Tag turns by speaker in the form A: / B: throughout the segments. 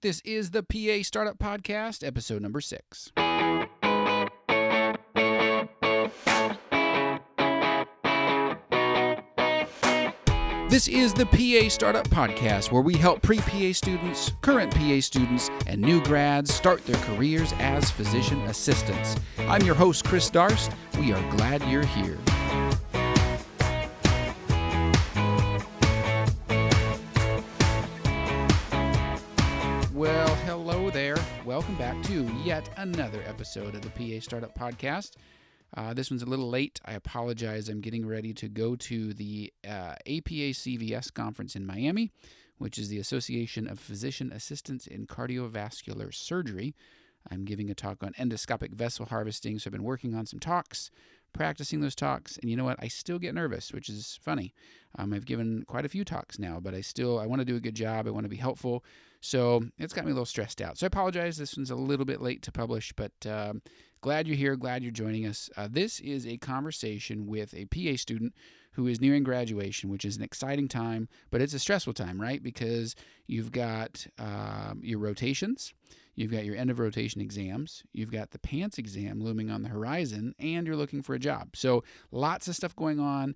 A: This is the PA Startup Podcast, episode number 6. This is the PA Startup Podcast, where we help pre-PA students, current PA students, and new grads start their careers as physician assistants. I'm your host, Chris Darst. We are glad you're here. Well, hello there. Welcome back to yet another episode of the PA Startup Podcast. This one's a little late. I apologize. I'm getting ready to go to the APA-CVS conference in Miami, which is the Association of Physician Assistants in Cardiovascular Surgery. I'm giving a talk on endoscopic vessel harvesting, so I've been working on some talks, practicing those talks, and you know what? I still get nervous, which is funny. I've given quite a few talks now, but I want to do a good job. I want to be helpful, so it's got me a little stressed out. So I apologize. This one's a little bit late to publish, but glad you're here. Glad you're joining us. This is a conversation with a PA student who is nearing graduation, which is an exciting time, but it's a stressful time, right? Because you've got your rotations. You've got your end of rotation exams, you've got the PANCE exam looming on the horizon, and you're looking for a job. So lots of stuff going on,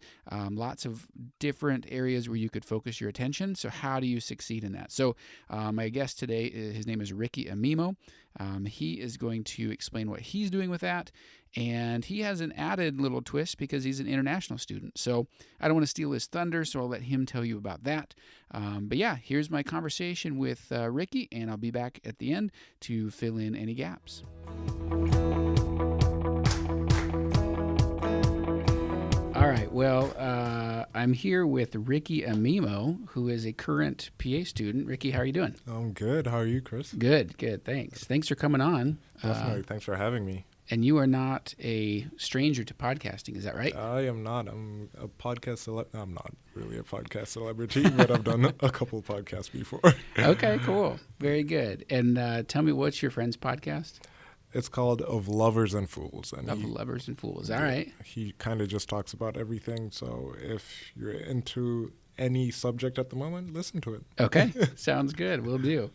A: lots of different areas where you could focus your attention. So how do you succeed in that? So my guest today, his name is Ricky Amimo. He is going to explain what he's doing with that. And he has an added little twist because he's an international student. So I don't want to steal his thunder, so I'll let him tell you about that. But yeah, here's my conversation with Ricky, and I'll be back at the end to fill in any gaps. All right, well, I'm here with Ricky Amimo, who is a current PA student. Ricky, how are you doing?
B: I'm good. How are you, Chris?
A: Good, thanks. Thanks for coming on.
B: Definitely. Thanks for having me.
A: And you are not a stranger to podcasting, is that right?
B: I am not. I'm a podcast I'm not really a podcast celebrity, but I've done a couple of podcasts before.
A: Okay, cool. Very good. And tell me, what's your friend's podcast?
B: It's called Of Lovers and Fools. And
A: Lovers and Fools. All right.
B: He kind of just talks about everything. So if you're into any subject at the moment, listen to it.
A: Okay. Sounds good. Will do.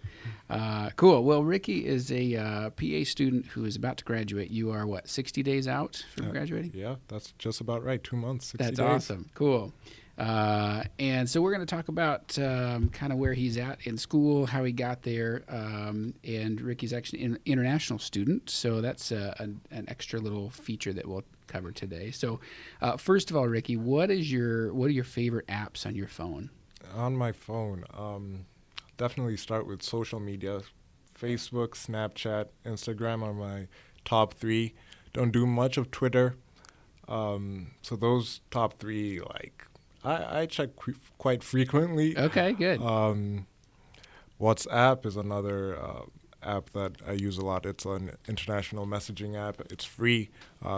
A: Cool. Well, Ricky is a PA student who is about to graduate. You are, 60 days out from graduating?
B: Yeah, that's just about right. 2 months, 60 days.
A: That's awesome. Cool. And so we're going to talk about kind of where he's at in school, how he got there, and Ricky's actually an international student, so that's an extra little feature that we'll cover today. So first of all, Ricky, what are your favorite apps on your phone?
B: On my phone, definitely start with social media. Facebook, Snapchat, Instagram are my top 3. Don't do much of Twitter. So those top 3, I check quite frequently.
A: Okay, good.
B: WhatsApp is another app that I use a lot. It's an international messaging app. It's free.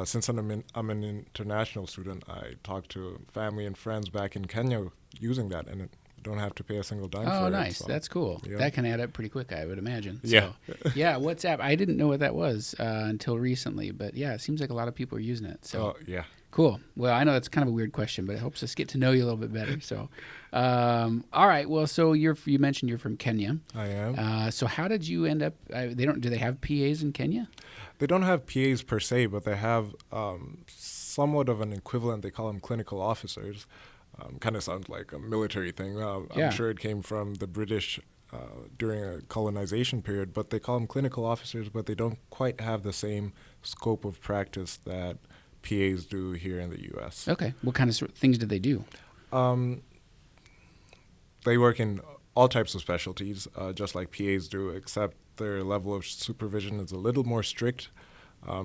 B: Since I'm an international student, I talk to family and friends back in Kenya using that, and don't have to pay a single dime for it.
A: Oh, nice. So, that's cool.
B: Yeah.
A: That can add up pretty quick, I would imagine.
B: Yeah.
A: So, yeah, WhatsApp. I didn't know what that was until recently, but yeah, it seems like a lot of people are using it. So
B: yeah.
A: Cool. Well, I know that's kind of a weird question, but it helps us get to know you a little bit better. So, all right. Well, so you mentioned you're from Kenya.
B: I am.
A: So how did you end up? Do they have PAs in Kenya?
B: They don't have PAs per se, but they have somewhat of an equivalent. They call them clinical officers. Kind of sounds like a military thing. I'm sure it came from the British during a colonization period, but they call them clinical officers, but they don't quite have the same scope of practice that PAs do here in the U.S.
A: Okay. What kind of things do they do?
B: They work in all types of specialties, just like PAs do, except their level of supervision is a little more strict.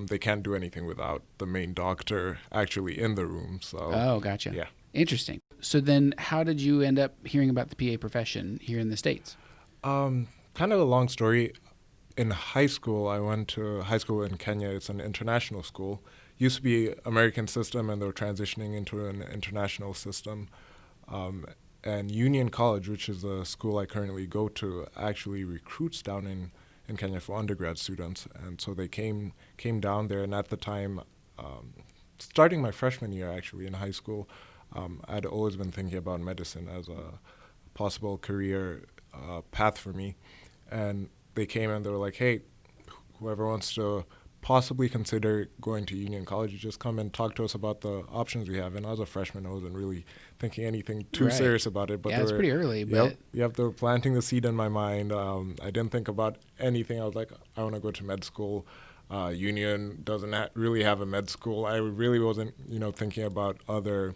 B: They can't do anything without the main doctor actually in the room. So.
A: Oh, gotcha.
B: Yeah.
A: Interesting. So then how did you end up hearing about the PA profession here in the States?
B: Kind of a long story. In high school, I went to high school in Kenya. It's an international school. Used to be American system, and they're transitioning into an international system. And Union College, which is a school I currently go to, actually recruits down in Kenya for undergrad students. And so they came down there, and at the time, starting my freshman year actually in high school, I'd always been thinking about medicine as a possible career path for me. And they came and they were like, hey, whoever wants to possibly consider going to Union College, you just come and talk to us about the options we have. And I was a freshman, I wasn't really thinking anything too serious about it. But
A: yeah, it's pretty early. But
B: yep, they were planting the seed in my mind. I didn't think about anything. I was like, I want to go to med school. Union doesn't really have a med school. I really wasn't, thinking about other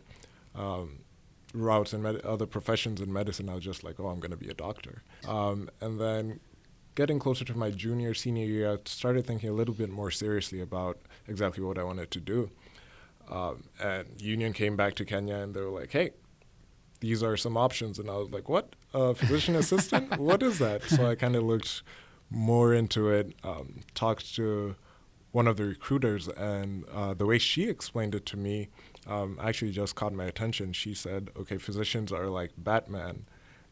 B: routes and other professions in medicine. I was just like, oh, I'm going to be a doctor. And then getting closer to my senior year, I started thinking a little bit more seriously about exactly what I wanted to do. And Union came back to Kenya and they were like, hey, these are some options. And I was like, what? Physician assistant? What is that? So I kind of looked more into it, talked to one of the recruiters, and the way she explained it to me actually just caught my attention. She said, okay, physicians are like Batman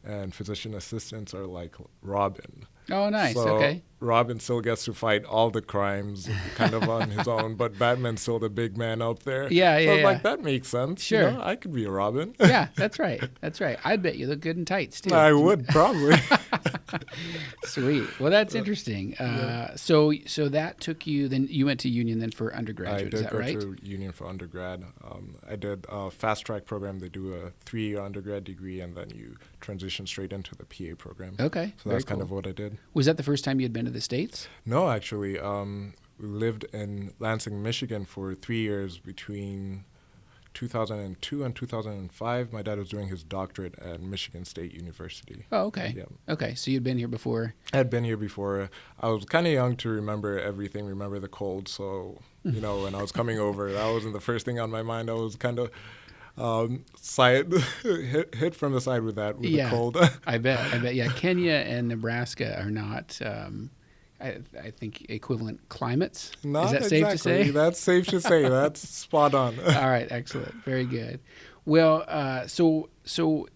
B: and physician assistants are like Robin.
A: Oh, nice.
B: So
A: Okay.
B: Robin still gets to fight all the crimes kind of on his own, but Batman's still the big man up there.
A: Yeah,
B: so
A: yeah,
B: I was
A: yeah.
B: like, that makes sense.
A: Sure.
B: I could be a Robin.
A: Yeah, that's right. That's right. I bet you look good in tights too.
B: I would probably.
A: Sweet. Well, that's interesting. So that took you. Then you went to Union then for
B: I
A: undergraduate.
B: did
A: Is that
B: go
A: right?
B: to Union for undergrad. I did a fast track program. They do a 3-year undergrad degree, and then you transition straight into the PA program.
A: Okay.
B: So that's kind of what I did.
A: Was that the first time you had been to the States?
B: No, actually. We lived in Lansing, Michigan for 3 years between 2002 and 2005. My dad was doing his doctorate at Michigan State University.
A: Oh, okay.
B: Yeah.
A: Okay, so you'd been here before.
B: I had been here before. I was kind of young to remember everything, remember the cold. So, when I was coming over, that wasn't the first thing on my mind. I was kind of hit from the side with that, with the cold.
A: I bet. Yeah, Kenya and Nebraska are not, I think, equivalent climates.
B: Not
A: Is that
B: exactly.
A: safe to say?
B: That's safe to say. That's spot on.
A: All right, excellent. Very good. Well, so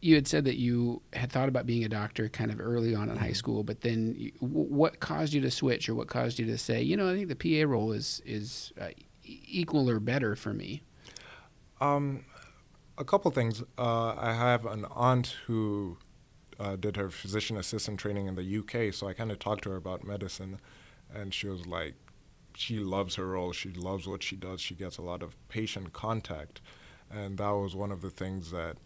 A: you had said that you had thought about being a doctor kind of early on in high school, but then what caused you to switch, or what caused you to say, I think the PA role is equal or better for me?
B: A couple things. I have an aunt who did her physician assistant training in the UK, so I kind of talked to her about medicine, and she was like, she loves her role, she loves what she does, she gets a lot of patient contact, and that was one of the things that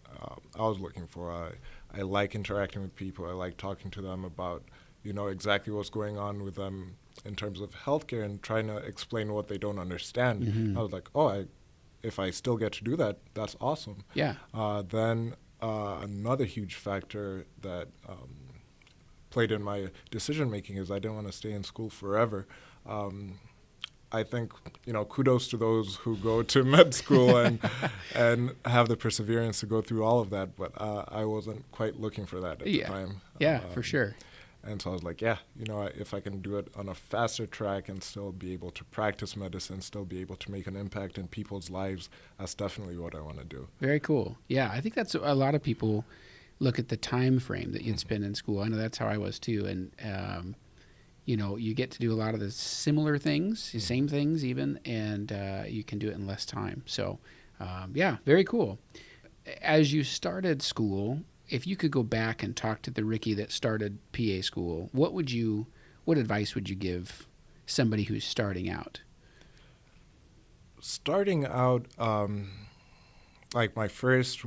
B: I was looking for. I like interacting with people, I like talking to them about, exactly what's going on with them in terms of healthcare and trying to explain what they don't understand.
A: Mm-hmm.
B: I was like, if I still get to do that, that's awesome.
A: Yeah.
B: Then another huge factor that played in my decision making is I didn't want to stay in school forever. I think kudos to those who go to med school and have the perseverance to go through all of that. But I wasn't quite looking for that at the time.
A: Yeah, for sure.
B: And so I was like, if I can do it on a faster track and still be able to practice medicine, still be able to make an impact in people's lives, that's definitely what I want to do.
A: Very cool. Yeah, I think that's a lot of people look at the time frame that you'd spend in school. I know that's how I was too. And, you get to do a lot of the similar things, the same things even, and you can do it in less time. So, very cool. As you started school, if you could go back and talk to the Ricky that started PA school, what advice would you give somebody who's starting out?
B: Starting out, like my first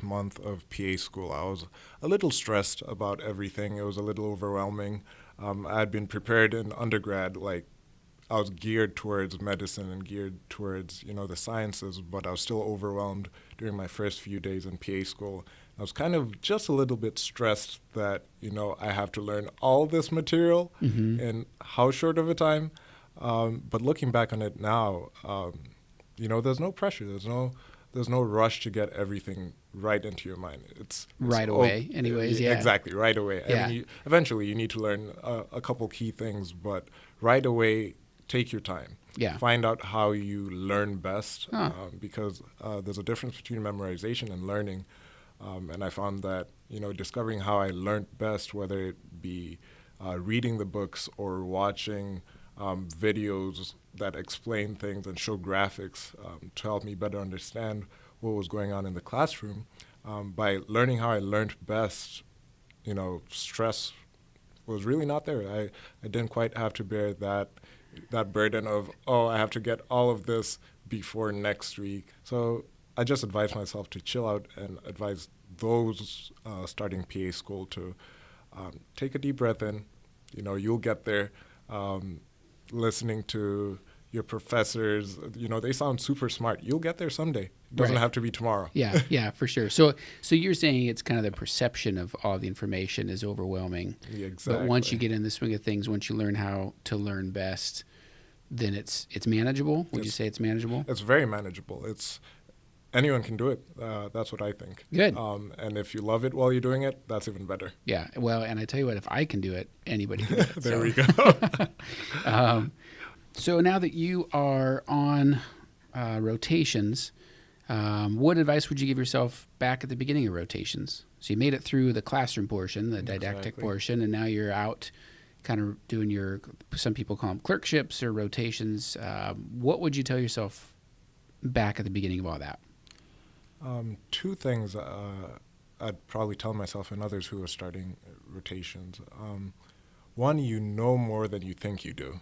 B: month of PA school, I was a little stressed about everything. It was a little overwhelming. I had been prepared in undergrad, like I was geared towards medicine and geared towards, the sciences, but I was still overwhelmed during my first few days in PA school. I was kind of just a little bit stressed that, I have to learn all this material in how short of a time. But looking back on it now, there's no pressure. There's no rush to get everything right into your mind. It's
A: right away, anyways. Yeah,
B: exactly, right away.
A: Yeah.
B: I mean, eventually you need to learn a couple key things, but right away, take your time.
A: Yeah.
B: Find out how you learn best, because there's a difference between memorization and learning. And I found that, discovering how I learned best, whether it be reading the books or watching videos that explain things and show graphics to help me better understand what was going on in the classroom. By learning how I learned best, stress was really not there. I didn't quite have to bear that burden of, I have to get all of this before next week. So I just advise myself to chill out and advise those starting PA school to take a deep breath in. You'll get there. Listening to your professors, they sound super smart. You'll get there someday. It doesn't have to be tomorrow.
A: Yeah, for sure. So you're saying it's kind of the perception of all the information is overwhelming.
B: Yeah, exactly.
A: But once you get in the swing of things, once you learn how to learn best, then it's manageable. Would you say it's manageable?
B: It's very manageable. Anyone can do it. That's what I think.
A: Good.
B: And if you love it while you're doing it, that's even better.
A: Yeah. Well, and I tell you what, if I can do it, anybody can do it.
B: There we go.
A: So now that you are on rotations, what advice would you give yourself back at the beginning of rotations? So you made it through the classroom portion, the didactic portion, and now you're out kind of doing some people call them clerkships or rotations. What would you tell yourself back at the beginning of all that?
B: Two things I'd probably tell myself and others who are starting rotations. One, you know more than you think you do.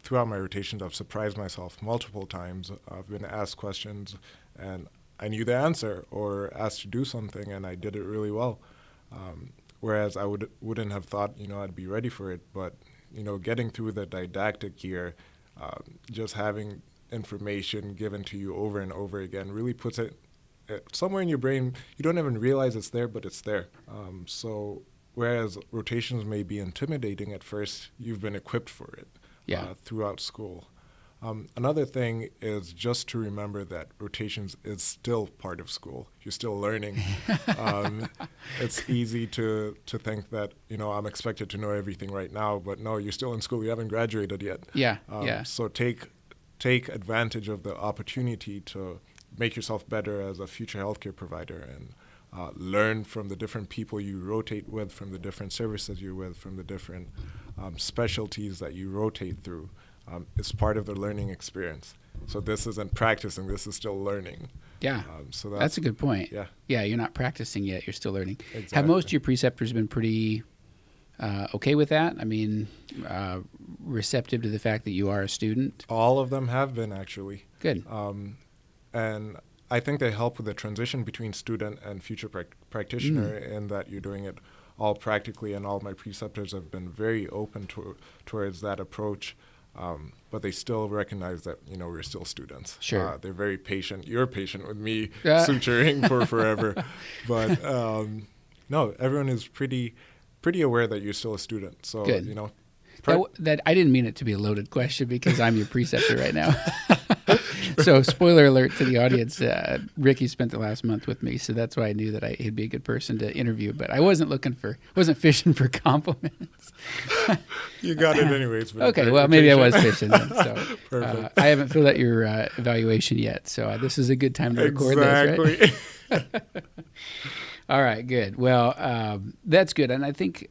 B: Throughout my rotations, I've surprised myself multiple times. I've been asked questions, and I knew the answer, or asked to do something, and I did it really well. Whereas I wouldn't have thought, I'd be ready for it. But, getting through the didactic year, just having information given to you over and over again really puts it somewhere in your brain. You don't even realize it's there, but it's there. So whereas rotations may be intimidating at first, you've been equipped for it throughout school. Another thing is just to remember that rotations is still part of school. You're still learning. It's easy to think that, I'm expected to know everything right now, but no, you're still in school. You haven't graduated yet. So take advantage of the opportunity to make yourself better as a future healthcare provider and learn from the different people you rotate with, from the different services you're with, from the different specialties that you rotate through. It's part of the learning experience. So this isn't practicing, this is still learning.
A: Yeah, so that's a good point. Yeah, you're not practicing yet, you're still learning.
B: Exactly.
A: Have most of your preceptors been pretty okay with that? I mean, receptive to the fact that you are a student?
B: All of them have been, actually.
A: Good.
B: And I think they help with the transition between student and future practitioner in that you're doing it all practically, and all my preceptors have been very open towards that approach. But they still recognize that, we're still students.
A: Sure.
B: They're very patient. You're patient with me suturing for forever. But no, everyone is pretty aware that you're still a student. So,
A: good. That I didn't mean it to be a loaded question because I'm your preceptor right now. So spoiler alert to the audience, Ricky spent the last month with me, so that's why I knew that he'd be a good person to interview, but I wasn't fishing for compliments.
B: You got it anyways.
A: Okay, well, maybe I was fishing then. So,
B: perfect.
A: I haven't filled out your evaluation yet, so this is a good time to record this, right? All right, good. Well, that's good, and I think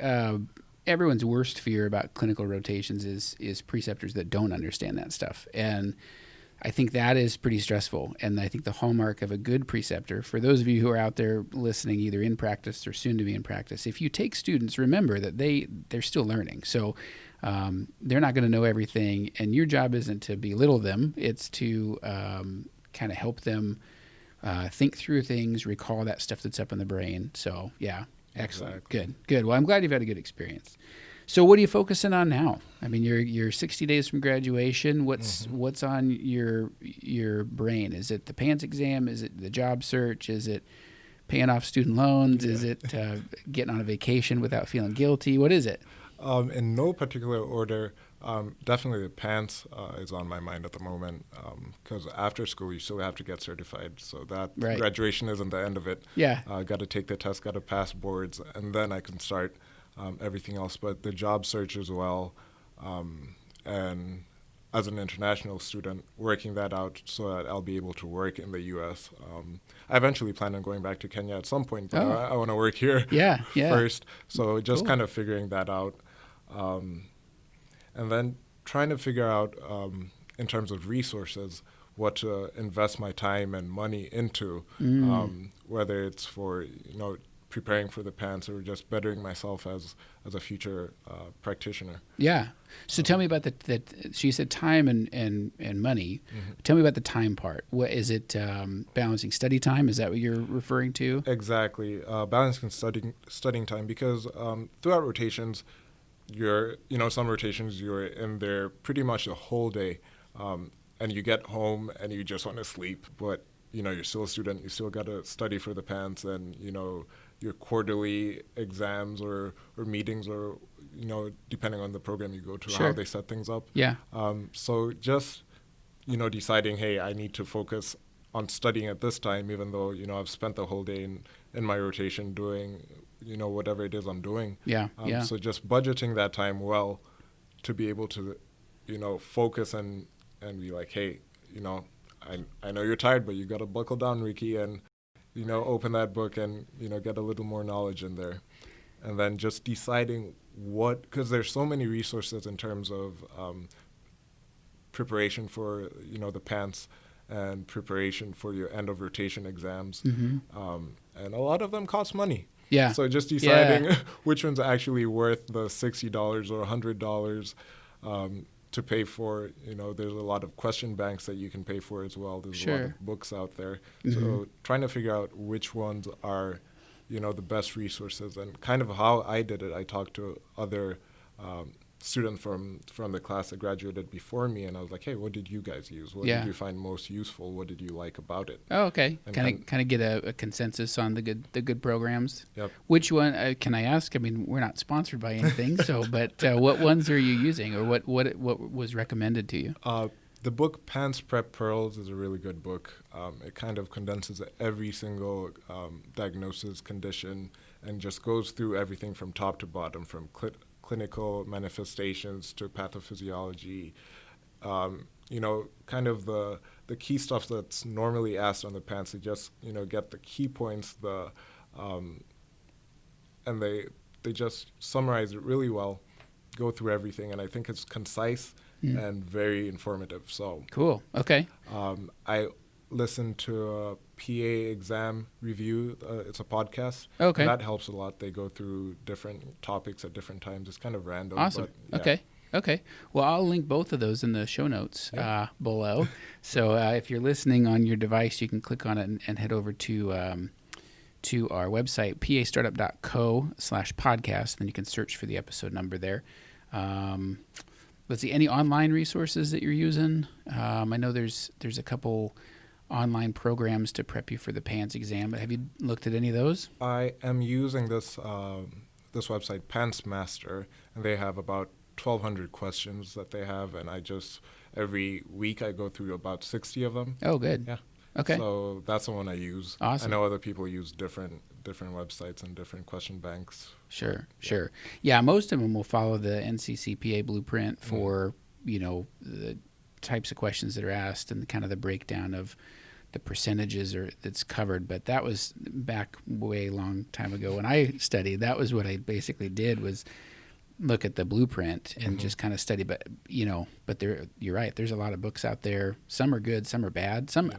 A: everyone's worst fear about clinical rotations is preceptors that don't understand that stuff, and I think that is pretty stressful. And I think the hallmark of a good preceptor, for those of you who are out there listening, either in practice or soon to be in practice, if you take students, remember that they're still learning. So they're not going to know everything, and your job isn't to belittle them. It's to kind of help them think through things, recall that stuff that's up in the brain. So yeah, excellent.
B: Exactly.
A: Good. Well, I'm glad you've had a good experience. So what are you focusing on now? I mean, you're 60 days from graduation. What's on your brain? Is it the PANCE exam? Is it the job search? Is it paying off student loans? Is it getting on a vacation without feeling guilty? What is it?
B: In no particular order. Definitely the PANCE is on my mind at the moment because after school you still have to get certified. So that graduation isn't the end of it.
A: Yeah.
B: Got to take the test, got to pass boards, and then I can start everything else. But the job search as well, and as an international student, working that out so that I'll be able to work in the U.S. I eventually plan on going back to Kenya at some point, but I want to work here first. So just kind of figuring that out. And then trying to figure out, in terms of resources, what to invest my time and money into, whether it's for, preparing for the PANCE or just bettering myself as a future practitioner.
A: Yeah. So tell me about so you said time and money.
B: Mm-hmm.
A: Tell me about the time part. What is it, balancing study time? Is that what you're referring to?
B: Exactly. Balancing studying time, because throughout rotations, some rotations you're in there pretty much the whole day, and you get home and you just want to sleep, but you're still a student, you still got to study for the PANCE, and your quarterly exams or meetings, or depending on the program you go to,
A: Sure.
B: how they set things up.
A: Yeah.
B: So just deciding, hey, I need to focus on studying at this time, even though I've spent the whole day in my rotation doing whatever it is I'm doing.
A: Yeah. Yeah.
B: So just budgeting that time well to be able to focus and be like, hey, I know you're tired, but you got to buckle down, Ricky, and open that book and get a little more knowledge in there. And then just deciding because there's so many resources in terms of preparation for the PANCE and preparation for your end of rotation exams.
A: Mm-hmm.
B: And a lot of them cost money.
A: Yeah.
B: So just deciding which one's actually worth the $60 or $100 to pay for. There's a lot of question banks that you can pay for as well. There's a lot of books out there.
A: Mm-hmm.
B: So trying to figure out which ones are, the best resources, and kind of how I did it. I talked to other students from the class that graduated before me, and I was like, hey, what did you guys use? What did you find most useful? What did you like about it?
A: Oh, okay. Kind of get a consensus on the good programs.
B: Yep.
A: Which one can I ask? I mean, we're not sponsored by anything, but what ones are you using, or what was recommended to you?
B: The book PANCE Prep Pearls is a really good book. It kind of condenses every single diagnosis, condition, and just goes through everything from top to bottom, from clinical manifestations to pathophysiology, kind of the key stuff that's normally asked on the PANCE. They just, get the key points, and they just summarize it really well, go through everything, and I think it's concise and very informative. So
A: cool. Okay.
B: I listened to a PA exam review. It's a podcast.
A: Okay.
B: That helps a lot. They go through different topics at different times. It's kind of random.
A: Awesome.
B: But, yeah.
A: Okay. Well, I'll link both of those in the show notes below. So if you're listening on your device, you can click on it and head over to our website, pastartup.co/podcast. Then you can search for the episode number there. Let's see, any online resources that you're using? I know there's a couple online programs to prep you for the PANCE exam. Have you looked at any of those?
B: I am using this website, PANCE Master, and they have about 1,200 questions that they have, and every week I go through about 60 of them.
A: Oh, good.
B: Yeah.
A: Okay.
B: So that's the one I use.
A: Awesome.
B: I know other people use different websites and different question banks.
A: Sure. Yeah, most of them will follow the NCCPA blueprint for, the types of questions that are asked and kind of the breakdown of the percentages that's covered. But that was back way long time ago when I studied. That was what I basically did, was look at the blueprint and just kind of study. But, you're right. There's a lot of books out there. Some are good, some are bad. Some,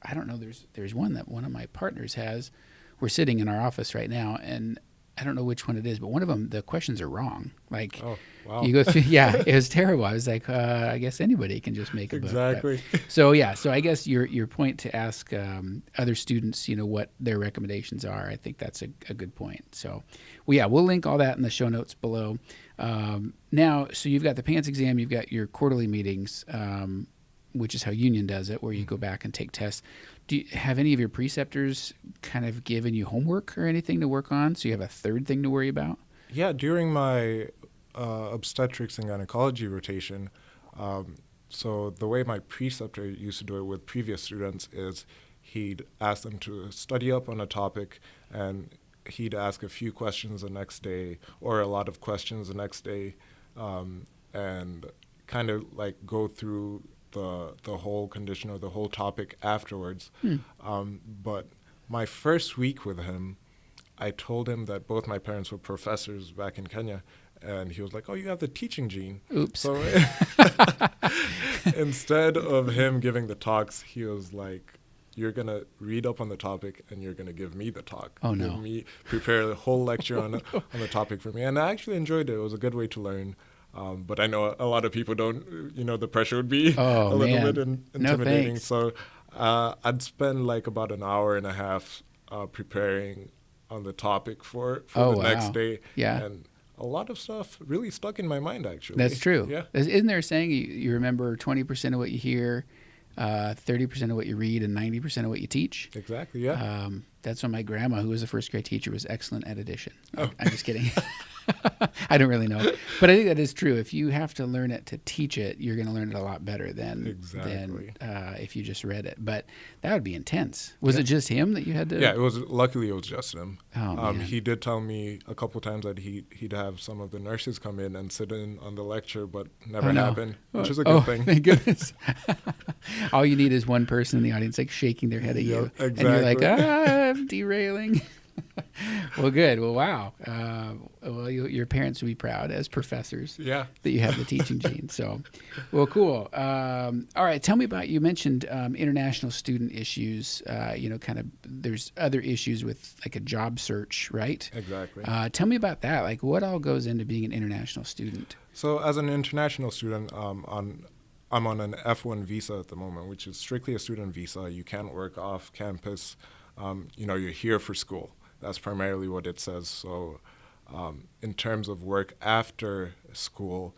A: I don't know. There's one that one of my partners has. We're sitting in our office right now, and I don't know which one it is, but one of them, the questions are wrong. Like,
B: oh, wow.
A: You go through, it was terrible. I was like, I guess anybody can just make a book.
B: Exactly.
A: So I guess your point to ask other students, what their recommendations are, I think that's a good point. So, we'll link all that in the show notes below. Now, so you've got the PANCE exam, you've got your quarterly meetings, which is how Union does it, where you go back and take tests. Do you have any of your preceptors kind of given you homework or anything to work on, so you have a third thing to worry about?
B: Yeah, during my obstetrics and gynecology rotation, so the way my preceptor used to do it with previous students is he'd ask them to study up on a topic, and he'd ask a few questions the next day, or a lot of questions the next day, and kind of like go through the whole condition or the whole topic afterwards. But my first week with him, I told him that both my parents were professors back in Kenya, and he was like, oh, you have the teaching gene.
A: Oops.
B: So instead of him giving the talks, he was like, you're going to read up on the topic and you're going to give me the talk.
A: Oh, no.
B: Prepare a whole lecture on the topic for me. And I actually enjoyed it. It was a good way to learn. But I know a lot of people don't, the pressure would be a little bit intimidating.
A: No,
B: so I'd spend like about an hour and a half preparing on the topic for the next day.
A: Yeah.
B: And a lot of stuff really stuck in my mind, actually.
A: That's true.
B: Yeah.
A: Isn't there a saying you remember 20% of what you hear, 30% of what you read, and 90% of what you teach?
B: Exactly, yeah.
A: That's when my grandma, who was a first grade teacher, was excellent at addition. Oh. I'm just kidding. I don't really know. But I think that is true. If you have to learn it to teach it, you're going to learn it a lot better than if you just read it. But that would be intense. Was it just him that you had to?
B: Yeah, luckily it was just him.
A: Oh, man.
B: He did tell me a couple times that he'd have some of the nurses come in and sit in on the lecture, but never happened, which is a good thing.
A: Thank goodness. All you need is one person in the audience like shaking their head at you.
B: Exactly.
A: And you're like, I'm derailing. Well, good. Well, wow. Your parents would be proud as professors that you have the teaching gene. So, well, cool. All right. Tell me about, you mentioned international student issues, kind of there's other issues with like a job search, right?
B: Exactly.
A: Tell me about that. Like what all goes into being an international student?
B: So as an international student, I'm on an F1 visa at the moment, which is strictly a student visa. You can't work off campus. You're here for school. That's primarily what it says. So in terms of work after school,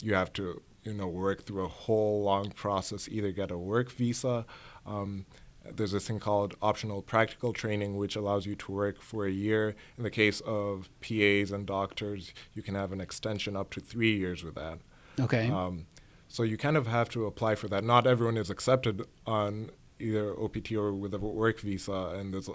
B: you have to, work through a whole long process, either get a work visa. There's this thing called optional practical training, which allows you to work for a year. In the case of PAs and doctors, you can have an extension up to 3 years with that.
A: Okay.
B: So you kind of have to apply for that. Not everyone is accepted on either OPT or with a work visa, and there's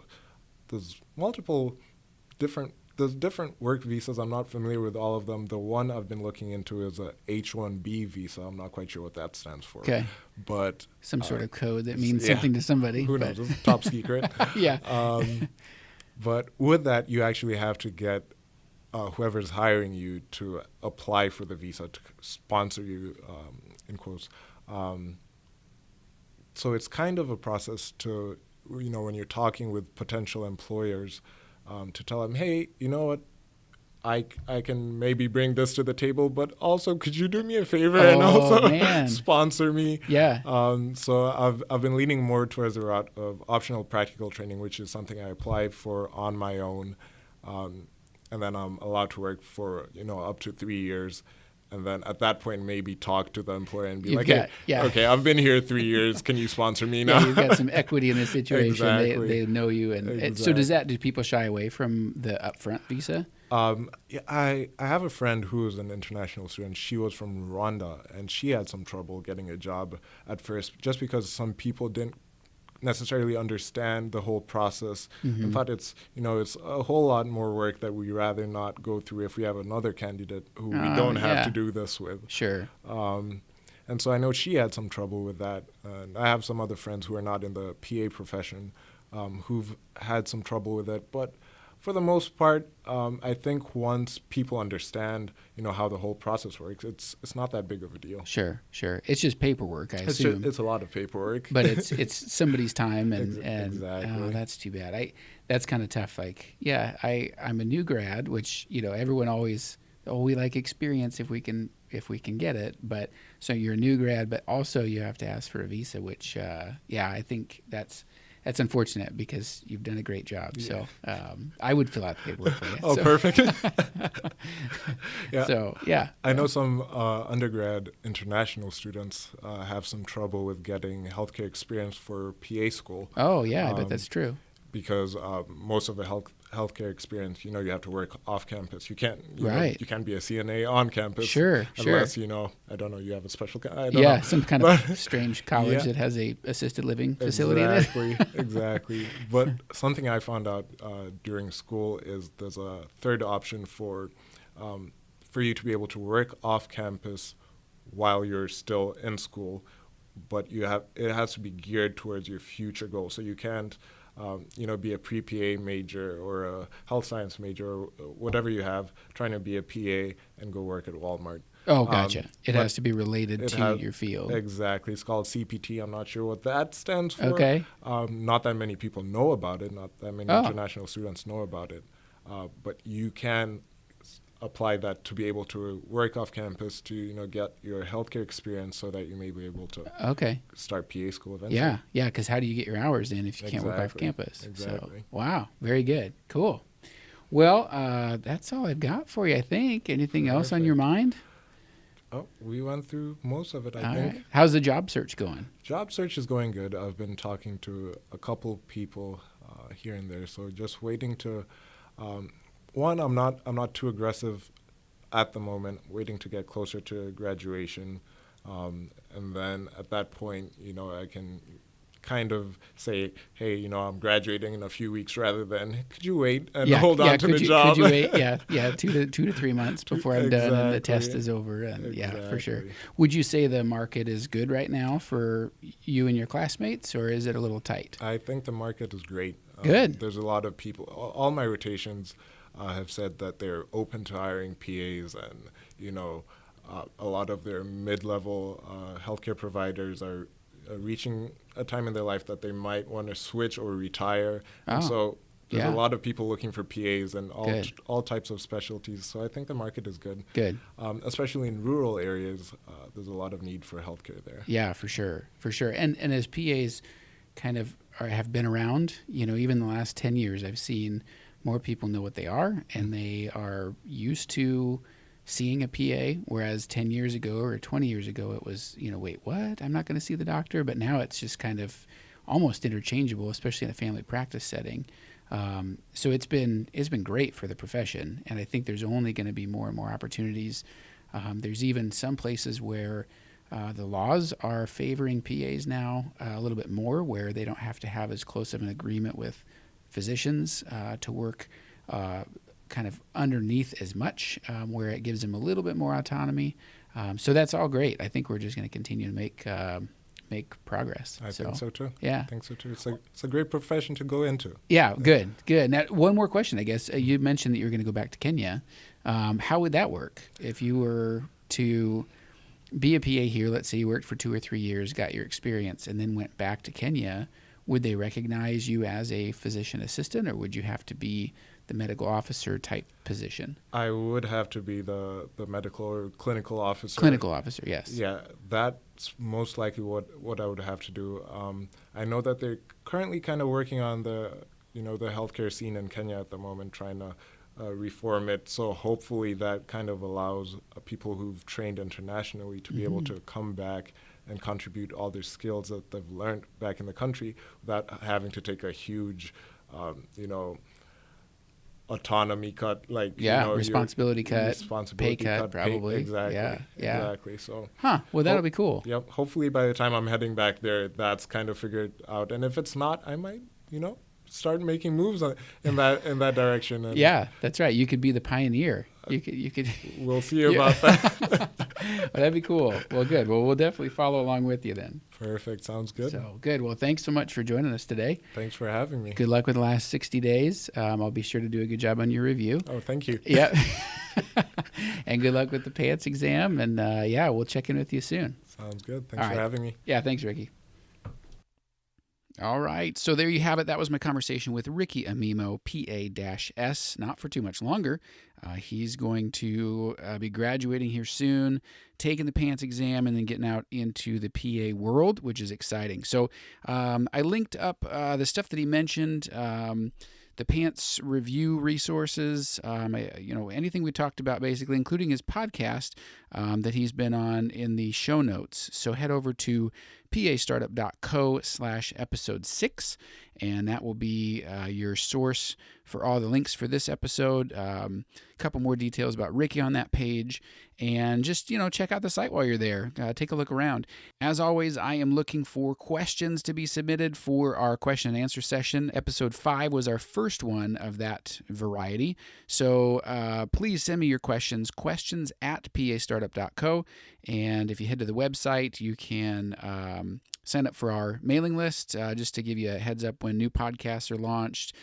B: different work visas. I'm not familiar with all of them. The one I've been looking into is a H-1B visa. I'm not quite sure what that stands for.
A: Okay.
B: But
A: some sort of code that means something to somebody.
B: Who knows? It's top secret.
A: Yeah.
B: But with that, you actually have to get whoever's hiring you to apply for the visa to sponsor you, in quotes. So it's kind of a process to, when you're talking with potential employers, to tell them, hey, you know what, I can maybe bring this to the table, but also could you do me a favor and also sponsor me?
A: Yeah.
B: So I've been leaning more towards the route of optional practical training, which is something I applied for on my own, and then I'm allowed to work for up to 3 years. And then at that point, maybe talk to the employer and be okay, I've been here 3 years. Can you sponsor me now?
A: Yeah, you've got some equity in this situation.
B: Exactly.
A: They know you. And so do people shy away from the upfront visa?
B: I have a friend who is an international student. She was from Rwanda, and she had some trouble getting a job at first just because some people didn't necessarily understand the whole process.
A: Mm-hmm.
B: In fact, it's a whole lot more work that we rather not go through if we have another candidate who we don't have to do this with.
A: Sure.
B: And so I know she had some trouble with that. And I have some other friends who are not in the PA profession who've had some trouble with it. But for the most part, I think once people understand, how the whole process works, it's not that big of a deal.
A: Sure. It's just paperwork, I assume.
B: It's a lot of paperwork.
A: But it's somebody's time, and
B: exactly.
A: Oh, that's too bad. That's kind of tough. Like, I'm a new grad, which everyone always, we like experience if we can get it. But so you're a new grad, but also you have to ask for a visa, which I think that's unfortunate because you've done a great job. Yeah. So I would fill out the paperwork for you.
B: Oh,
A: so.
B: Perfect. Yeah.
A: So, yeah.
B: I know some undergrad international students have some trouble with getting healthcare experience for PA school.
A: Oh, yeah, I bet that's true.
B: Because most of the healthcare experience, you have to work off campus. You can't, you can't be a CNA on campus.
A: Sure.
B: Unless, I don't know, you have a special, I don't know.
A: Some kind of strange college that has a assisted living facility in it.
B: Exactly. But something I found out during school is there's a third option for you to be able to work off campus while you're still in school, but it has to be geared towards your future goals. So you can't be a pre-PA major or a health science major or whatever you have, trying to be a PA and go work at Walmart.
A: Oh, gotcha. It has to be related to your field.
B: Exactly. It's called CPT. I'm not sure what that stands for.
A: Okay.
B: Not that many people know about it. Not that many international students know about it. But you can apply that to be able to work off campus to get your healthcare experience so that you may be able to start PA school eventually.
A: Yeah, because how do you get your hours in if you can't work off campus?
B: Exactly.
A: So, wow, very good. Cool. Well, that's all I've got for you, I think. Anything else on your mind?
B: Oh, we went through most of it, I think.
A: Right. How's the job search going?
B: Job search is going good. I've been talking to a couple people here and there, so just waiting to. One, I'm not too aggressive at the moment. Waiting to get closer to graduation, and then at that point, I can kind of say, hey, I'm graduating in a few weeks, rather than could you wait and hold on to the job?
A: Could you wait? 2 to 3 months before I'm done and the test is over. And yeah, for sure. Would you say the market is good right now for you and your classmates, or is it a little tight?
B: I think the market is great.
A: Good.
B: There's a lot of people. All my rotations have said that they're open to hiring PAs, and a lot of their mid-level healthcare providers are reaching a time in their life that they might want to switch or retire. And so there's a lot of people looking for PAs and all types of specialties. So I think the market is good. Good. Especially in rural areas, there's a lot of need for healthcare there.
A: Yeah, for sure. And as PAs kind of have been around, even the last 10 years, I've seen more people know what they are, and they are used to seeing a PA, whereas 10 years ago or 20 years ago, it was, wait, what? I'm not going to see the doctor. But now it's just kind of almost interchangeable, especially in a family practice setting. So it's been great for the profession, and I think there's only going to be more and more opportunities. There's even some places where the laws are favoring PAs now a little bit more, where they don't have to have as close of an agreement with physicians to work kind of underneath as much, where it gives them a little bit more autonomy. So that's all great. I think we're just going to continue to make progress.
B: I think so too.
A: Yeah.
B: I think so too. It's a great profession to go into.
A: Yeah, good. Now, one more question, I guess. You mentioned that you're going to go back to Kenya. How would that work if you were to be a PA here? Let's say you worked for 2 or 3 years, got your experience, and then went back to Kenya. Would they recognize you as a physician assistant, or would you have to be the medical officer type position?
B: I would have to be the medical or clinical officer.
A: Clinical officer, yes.
B: Yeah, that's most likely what I would have to do. I know that they're currently kind of working on the healthcare scene in Kenya at the moment, trying to reform it. So hopefully that kind of allows people who've trained internationally to be able to come back and contribute all their skills that they've learned back in the country without having to take a huge, autonomy cut,
A: responsibility cut, pay cut, probably.
B: Exactly. Exactly. So.
A: Well, that'll be cool.
B: Yep. Hopefully, by the time I'm heading back there, that's kind of figured out. And if it's not, I might, start making moves in that direction. And
A: that's right. You could be the pioneer. You could.
B: We'll see about that.
A: Well, that'd be cool. Well, good. Well, we'll definitely follow along with you then.
B: Perfect. Sounds good.
A: So good. Well, thanks so much for joining us today.
B: Thanks for having me.
A: Good luck with the last 60 days. I'll be sure to do a good job on your review.
B: Oh, thank you.
A: Yeah. And good luck with the PANCE exam. And we'll check in with you soon.
B: Sounds good. Thanks for having me.
A: Yeah. Thanks, Ricky. All right, so there you have it. That was my conversation with Ricky Amimo, PA-S, not for too much longer. He's going to be graduating here soon, taking the PANCE exam, and then getting out into the PA world, which is exciting. So I linked up the stuff that he mentioned, the PANCE review resources, anything we talked about, basically, including his podcast that he's been on in the show notes. So head over to pastartup.co/episode 6, and that will be your source for all the links for this episode. A couple more details about Ricky on that page, and just check out the site while you're there. Take a look around. As always, I am looking for questions to be submitted for our question and answer session. Episode 5 was our first one of that variety, so please send me your questions at pastartup.co, and if you head to the website, you can sign up for our mailing list just to give you a heads up when new podcasts are launched,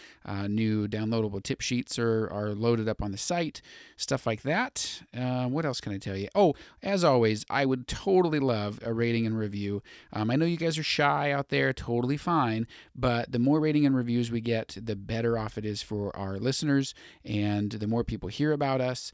A: new downloadable tip sheets are loaded up on the site, stuff like that. What else can I tell you? Oh, as always, I would totally love a rating and review. I know you guys are shy out there, totally fine, but the more rating and reviews we get, the better off it is for our listeners and the more people hear about us.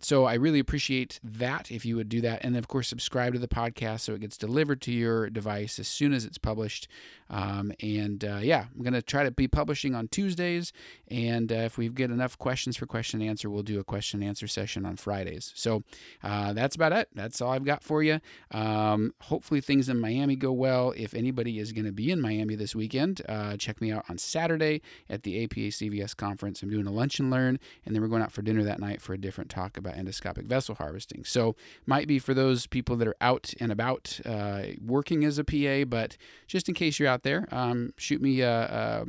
A: So I really appreciate that if you would do that. And of course, subscribe to the podcast so it gets delivered to your device as soon as it's published. I'm going to try to be publishing on Tuesdays. And if we get enough questions for question and answer, we'll do a question and answer session on Fridays. So that's about it. That's all I've got for you. Hopefully things in Miami go well. If anybody is going to be in Miami this weekend, check me out on Saturday at the APA CVS conference. I'm doing a lunch and learn, and then we're going out for dinner that night for a different talk about endoscopic vessel harvesting. So might be for those people that are out and about working as a PA, but just in case you're out there, shoot me a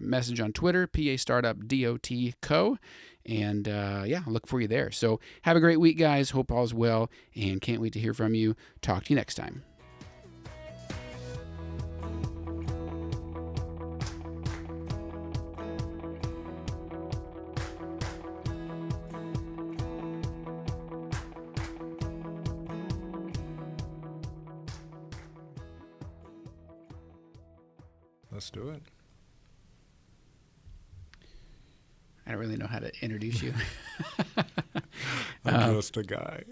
A: message on Twitter, PA Startup DOT Co. And I'll look for you there. So have a great week, guys. Hope all's well, and can't wait to hear from you. Talk to you next time.
B: Let's do it.
A: I don't really know how to introduce you.
B: I'm just a guy.